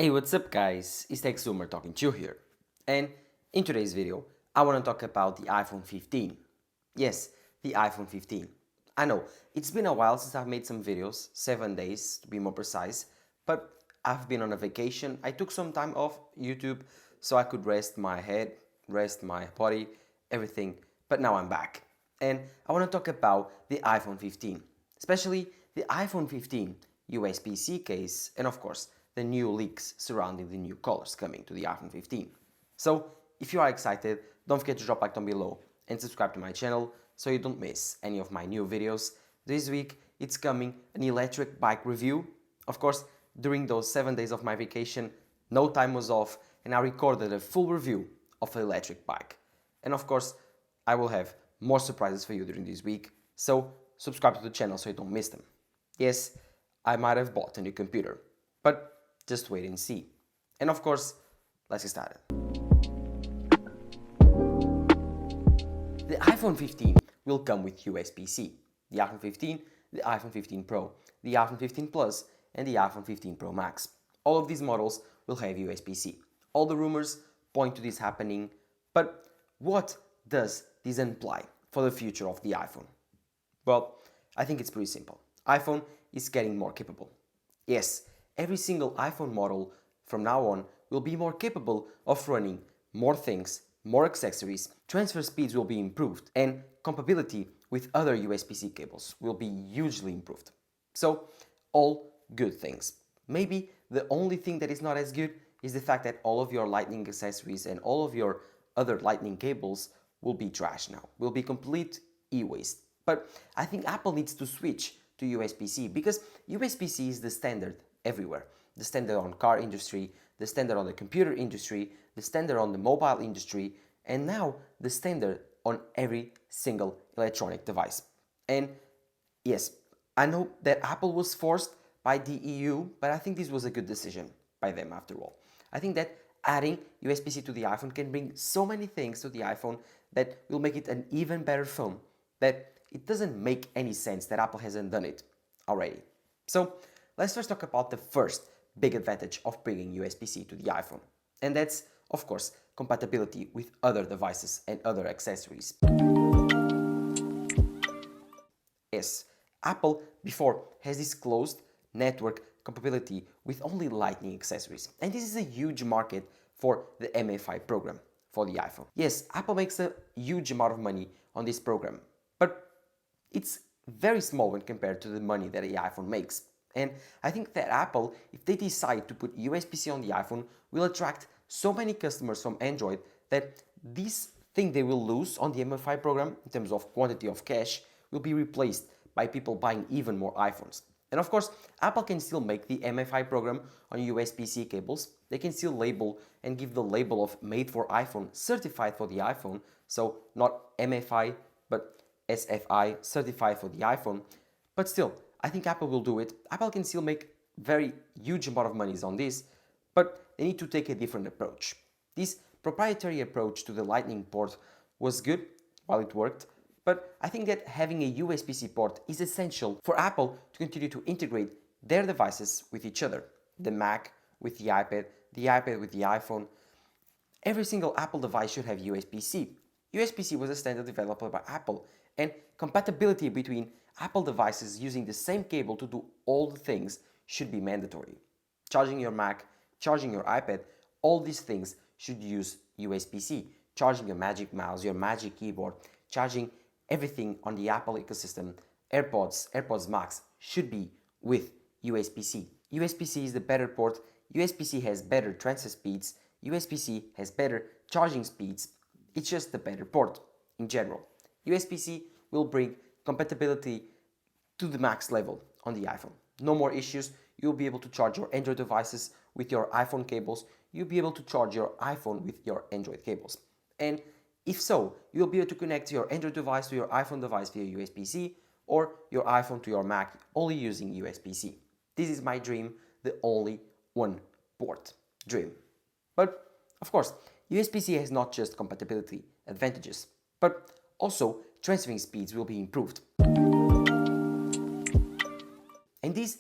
Hey, what's up guys? It's TechZoomer talking to you here. And in today's video, I want to talk about the iPhone 15. Yes, the iPhone 15. I know, it's been a while since I've made some videos, 7 days to be more precise, but I've been on a vacation. I took some time off YouTube so I could rest my head, rest my body, everything, but now I'm back. And I want to talk about the iPhone 15, especially the iPhone 15 USBC case, and of course, the new leaks surrounding the new colors coming to the iPhone 15. So, if you are excited, don't forget to drop a like down below and subscribe to my channel so you don't miss any of my new videos. This week, it's coming an electric bike review. Of course, during those 7 days of my vacation, no time was off and I recorded a full review of the electric bike. And of course, I will have more surprises for you during this week, so subscribe to the channel so you don't miss them. Yes, I might have bought a new computer, but just wait and see. And of course, let's get started. The iPhone 15 will come with USB-C. The iPhone 15, the iPhone 15 Pro, the iPhone 15 Plus, and the iPhone 15 Pro Max. All of these models will have USB-C. All the rumors point to this happening, but what does this imply for the future of the iPhone? Well, I think it's pretty simple. iPhone is getting more capable. Yes, every single iPhone model from now on will be more capable of running more things, more accessories, transfer speeds will be improved, and compatibility with other USB-C cables will be hugely improved. So, all good things. Maybe the only thing that is not as good is the fact that all of your Lightning accessories and all of your other Lightning cables will be trash now, will be complete e-waste. But I think Apple needs to switch to USB-C because USB-C is the standard everywhere. The standard on car industry, the standard on the computer industry, the standard on the mobile industry, and now the standard on every single electronic device. And yes, I know that Apple was forced by the EU, but I think this was a good decision by them after all. I think that adding USB-C to the iPhone can bring so many things to the iPhone that will make it an even better phone, that it doesn't make any sense that Apple hasn't done it already. So let's first talk about the first big advantage of bringing USB-C to the iPhone. And that's, of course, compatibility with other devices and other accessories. Yes, Apple before has disclosed network compatibility with only Lightning accessories. And this is a huge market for the MFI program for the iPhone. Yes, Apple makes a huge amount of money on this program, but it's very small when compared to the money that the iPhone makes. And I think that Apple, if they decide to put USB-C on the iPhone, will attract so many customers from Android that this thing they will lose on the MFI program in terms of quantity of cash will be replaced by people buying even more iPhones. And of course, Apple can still make the MFI program on USB-C cables. They can still label and give the label of made for iPhone, certified for the iPhone. So not MFI, but SFI, certified for the iPhone. But still, I think Apple will do it. Apple can still make very huge amount of monies on this, but they need to take a different approach. This proprietary approach to the Lightning port was good while it worked, but I think that having a USB-C port is essential for Apple to continue to integrate their devices with each other. The Mac with the iPad with the iPhone. Every single Apple device should have USB-C. USB-C was a standard developed by Apple, and compatibility between Apple devices using the same cable to do all the things should be mandatory. Charging your Mac, charging your iPad, all these things should use USB-C. Charging your Magic Mouse, your Magic Keyboard, charging everything on the Apple ecosystem, AirPods Max should be with USB-C. USB-C is the better port, USB-C has better transfer speeds, USB-C has better charging speeds. It's just the better port in general. USB-C will bring compatibility to the max level on the iPhone. No more issues. You'll be able to charge your Android devices with your iPhone cables. You'll be able to charge your iPhone with your Android cables. And if so, you'll be able to connect your Android device to your iPhone device via USB-C or your iPhone to your Mac only using USB-C. This is my dream, the only one port dream. But of course, USB-C has not just compatibility advantages, but also transferring speeds will be improved. And this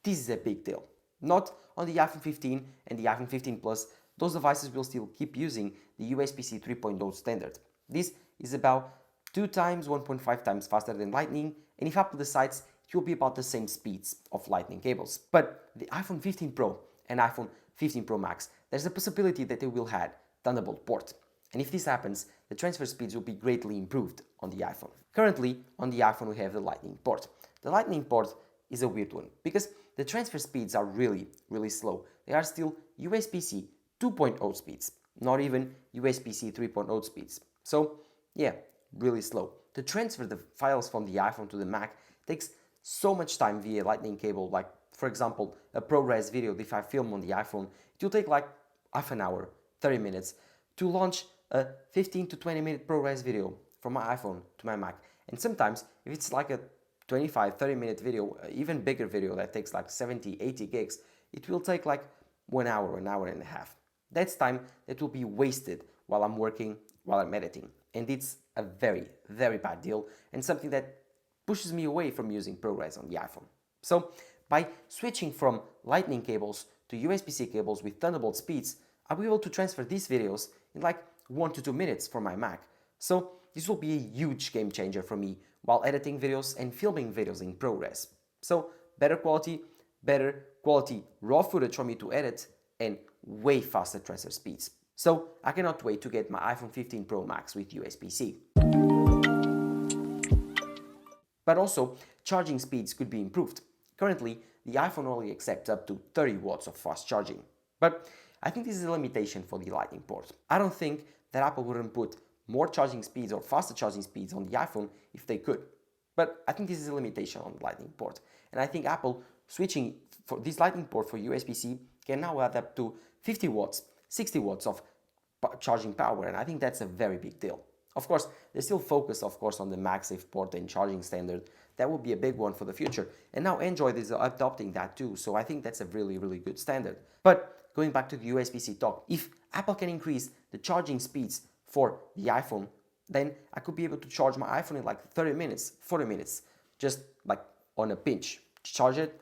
is a big deal Not on the iPhone 15 and the iPhone 15 Plus. Those devices will still keep using the USB-C 3.0 standard. This is about 2 times, 1.5 times faster than Lightning, and if Apple decides, it will be about the same speeds of Lightning cables. But the iPhone 15 Pro and iPhone 15 Pro Max, there's a possibility that they will have Thunderbolt port. And if this happens, the transfer speeds will be greatly improved on the iPhone. Currently, on the iPhone we have the Lightning port. The Lightning port is a weird one because the transfer speeds are really slow. They are still USB-C 2.0 speeds, not even USB-C 3.0 speeds. So yeah, really slow. To transfer the files from the iPhone to the Mac takes so much time via Lightning cable. Like for example, a ProRes video, if I film on the iPhone, it will take like half an hour, 30 minutes to launch a 15 to 20 minute ProRes video from my iPhone to my Mac. And sometimes if it's like a 25, 30 minute video, even bigger video that takes like 70, 80 gigs, it will take like 1 hour, an hour and a half. That's time that will be wasted while I'm working, while I'm editing. And it's a very bad deal and something that pushes me away from using ProRes on the iPhone. So by switching from Lightning cables to USB-C cables with Thunderbolt speeds, I'll be able to transfer these videos in like 1 to 2 minutes for my Mac. So this will be a huge game changer for me while editing videos and filming videos in ProRes. So better quality raw footage for me to edit and way faster transfer speeds. So I cannot wait to get my iPhone 15 Pro Max with USB-C. But also, charging speeds could be improved. Currently, the iPhone only accepts up to 30 watts of fast charging. But I think this is a limitation for the Lightning port. I don't think that Apple wouldn't put more charging speeds or faster charging speeds on the iPhone if they could. But I think this is a limitation on the Lightning port. And I think Apple switching for this Lightning port for USB-C can now add up to 50 watts, 60 watts of charging power, and I think that's a very big deal. Of course, they still focus, of course, on the MagSafe port and charging standard. That will be a big one for the future. And now Android is adopting that too, so I think that's a really good standard. But going back to the USB-C talk, if Apple can increase the charging speeds for the iPhone, then I could be able to charge my iPhone in like 30 minutes, 40 minutes, just like on a pinch. Charge it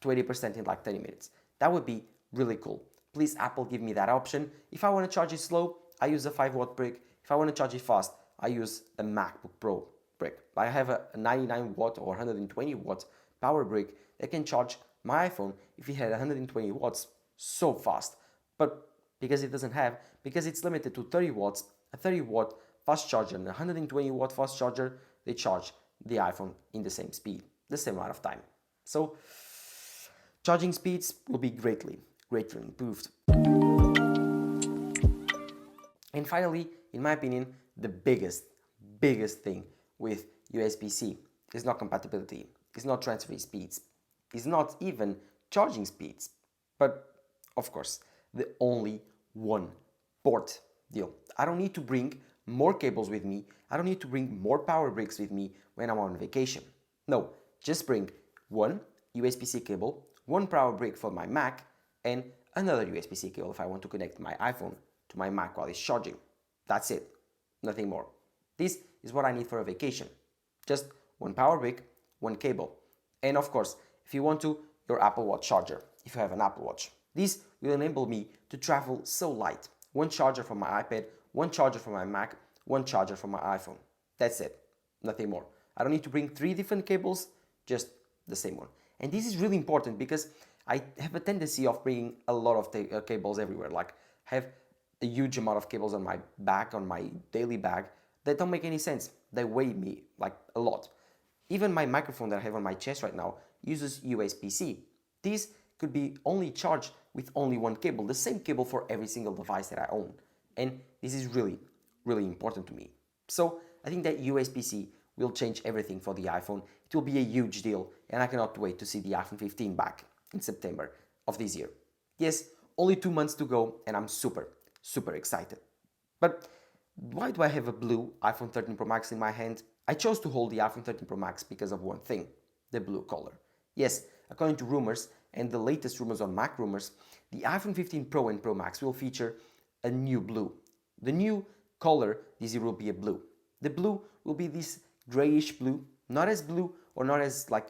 20% in like 30 minutes. That would be really cool. Please, Apple, give me that option. If I want to charge it slow, I use a 5-watt brick. If I want to charge it fast, I use a MacBook Pro brick. I have a 99-watt or 120-watt power brick that can charge my iPhone if it had 120 watts so fast. But because it doesn't have, because it's limited to 30 watts, a 30-watt fast charger and a 120-watt fast charger, they charge the iPhone in the same speed, the same amount of time. So charging speeds will be greatly improved. And finally, in my opinion, the biggest thing with USB-C is not compatibility, it's not transfer speeds, it's not even charging speeds, but of course, the only one port deal. I don't need to bring more cables with me, I don't need to bring more power bricks with me when I'm on vacation. No, just bring one USB-C cable, one power brick for my Mac, and another USB-C cable if I want to connect my iPhone to my Mac while it's charging. That's it, nothing more. This is what I need for a vacation. Just one power brick, one cable. And of course, if you want to, your Apple Watch charger, if you have an Apple Watch. This will enable me to travel so light. One charger for my iPad, one charger for my Mac, one charger for my iPhone. That's it, nothing more. I don't need to bring 3 different cables, just the same one. And this is really important because I have a tendency of bringing a lot of cables everywhere. Like I have a huge amount of cables on my back, on my daily bag, that don't make any sense. They weigh me like a lot. Even my microphone that I have on my chest right now uses USB-C. This could be only charged with only one cable, the same cable for every single device that I own. And this is really important to me. So I think that USB-C will change everything for the iPhone. It will be a huge deal, and I cannot wait to see the iPhone 15 back in September of this year. Yes, only 2 months to go, and I'm super excited. But why do I have a blue iPhone 13 Pro Max in my hand? I chose to hold the iPhone 13 Pro Max because of one thing, the blue color. Yes, according to rumors, and the latest rumors on macrumors, the iPhone 15 Pro and Pro Max will feature a new blue. The new color this year will be a blue. The blue will be this grayish blue, not as blue or not as like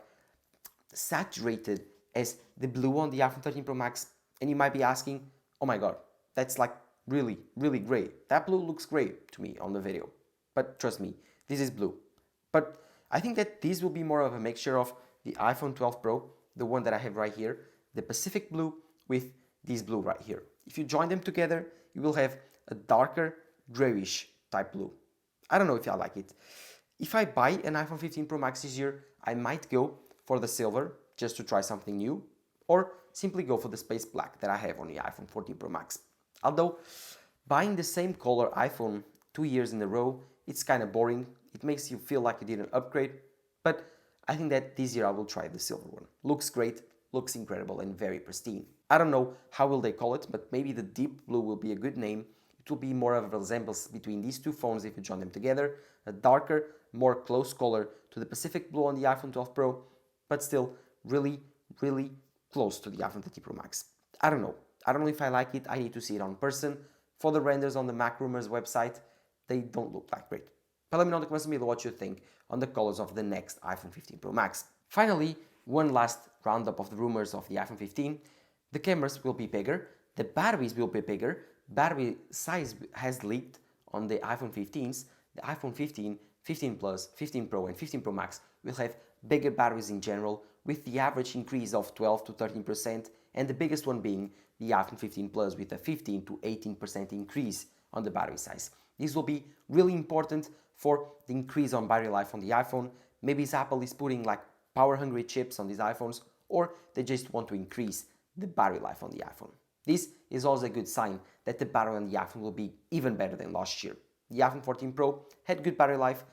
saturated as the blue on the iPhone 13 Pro Max, and you might be asking, oh my god, that's like really, really great. That blue looks great to me on the video. But trust me, this is blue. But I think that this will be more of a mixture of the iPhone 12 Pro, the one that I have right here, the Pacific blue with this blue right here. If you join them together, you will have a darker grayish type blue. I don't know if I like it. If I buy an iPhone 15 Pro Max this year, I might go for the silver just to try something new, or simply go for the space black that I have on the iPhone 14 Pro Max. Although buying the same color iPhone 2 years in a row, it's kind of boring. It makes you feel like you didn't upgrade, but I think that this year I will try the silver one. Looks great, looks incredible and very pristine. I don't know how will they call it, but maybe the deep blue will be a good name. It will be more of a resemblance between these two phones if you join them together, a darker, more close color to the Pacific blue on the iPhone 12 Pro, but still really, really close to the iPhone 13 Pro Max. I don't know. I don't know if I like it. I need to see it on person. For the renders on the macrumors website, they don't look that great. But let me know in the comments below what you think on the colors of the next iPhone 15 Pro Max. Finally, one last roundup of the rumors of the iPhone 15. The cameras will be bigger, the batteries will be bigger, battery size has leaked on the iPhone 15s. The iPhone 15, 15 Plus, 15 Pro and 15 Pro Max will have bigger batteries in general, with the average increase of 12 to 13%, and the biggest one being the iPhone 15 Plus with a 15 to 18% increase on the battery size. This will be really important for the increase on battery life on the iPhone. Maybe Apple is putting like power-hungry chips on these iPhones, or they just want to increase the battery life on the iPhone. This is also a good sign that the battery on the iPhone will be even better than last year. The iPhone 14 Pro had good battery life,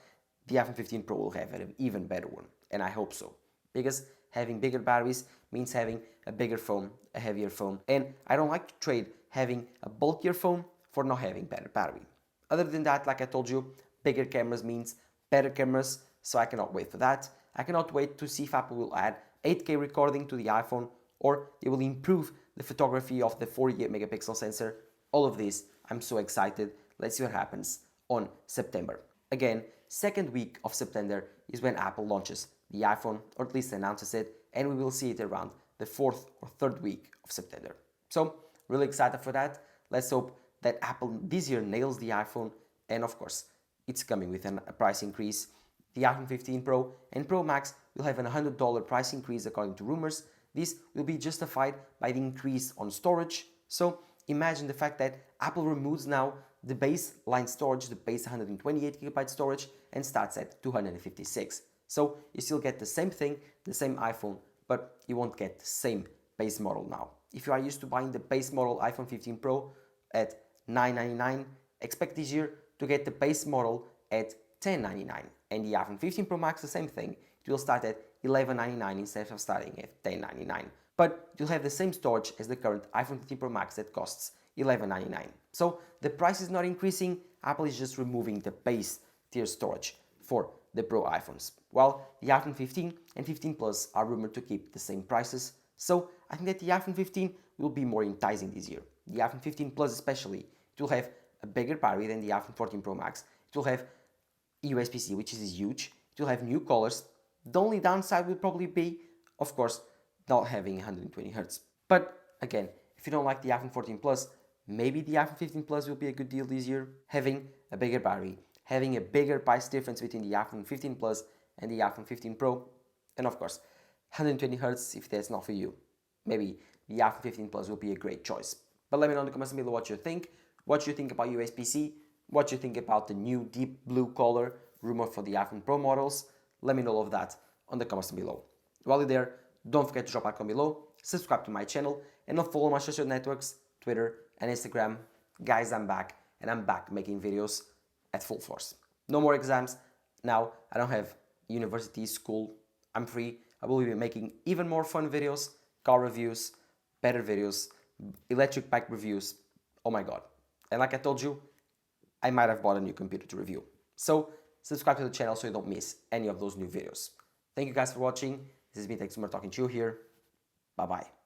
the iPhone 15 Pro will have an even better one, and I hope so. Because having bigger batteries means having a bigger phone, a heavier phone, and I don't like to trade having a bulkier phone for not having better battery. Other than that, like I told you, bigger cameras means better cameras, so I cannot wait for that. I cannot wait to see if Apple will add 8K recording to the iPhone, or they will improve the photography of the 48 megapixel sensor. All of this, I'm so excited. Let's see what happens on September. Again, second week of September is when Apple launches the iPhone, or at least announces it, and we will see it around the 4th or 3rd week of September. So, really excited for that. Let's hope that Apple this year nails the iPhone, and of course, it's coming with a price increase. The iPhone 15 Pro and Pro Max will have an $100 price increase according to rumors. This will be justified by the increase on storage. So imagine the fact that Apple removes now the baseline storage, the base 128GB storage, and starts at 256. So you still get the same thing, the same iPhone, but you won't get the same base model now. If you are used to buying the base model iPhone 15 Pro at $999, expect this year to get the base model at $1099. And the iPhone 15 Pro Max, the same thing. It will start at $1199 instead of starting at $1099. But you'll have the same storage as the current iPhone 15 Pro Max that costs $1199. So the price is not increasing, Apple is just removing the base tier storage for the Pro iPhones. While the iPhone 15 and 15 Plus are rumored to keep the same prices. So I think that the iPhone 15 will be more enticing this year. The iPhone 15 Plus especially, it will have a bigger battery than the iPhone 14 Pro Max. It will have USBC, which is huge. It will have new colors. The only downside will probably be, of course, not having 120 Hz. But again, if you don't like the iPhone 14 Plus, maybe the iPhone 15 Plus will be a good deal this year. Having a bigger battery, having a bigger price difference between the iPhone 15 Plus and the iPhone 15 Pro, and of course, 120 Hz if that's not for you. Maybe the iPhone 15 Plus will be a great choice. But let me know in the comments below what you think about USBC, what you think about the new deep blue color rumored for the iPhone Pro models. Let me know all of that on the comments below. While you're there, don't forget to drop a comment below, subscribe to my channel, and follow my social networks, Twitter and Instagram. Guys, I'm back, and I'm back making videos at full force. No more exams. Now, I don't have university, school. I'm free. I will be making even more fun videos, car reviews, better videos, electric bike reviews. Oh my god. And like I told you, I might have bought a new computer to review. So, subscribe to the channel so you don't miss any of those new videos. Thank you guys for watching. This has been Thanks for talking to you here. Bye bye.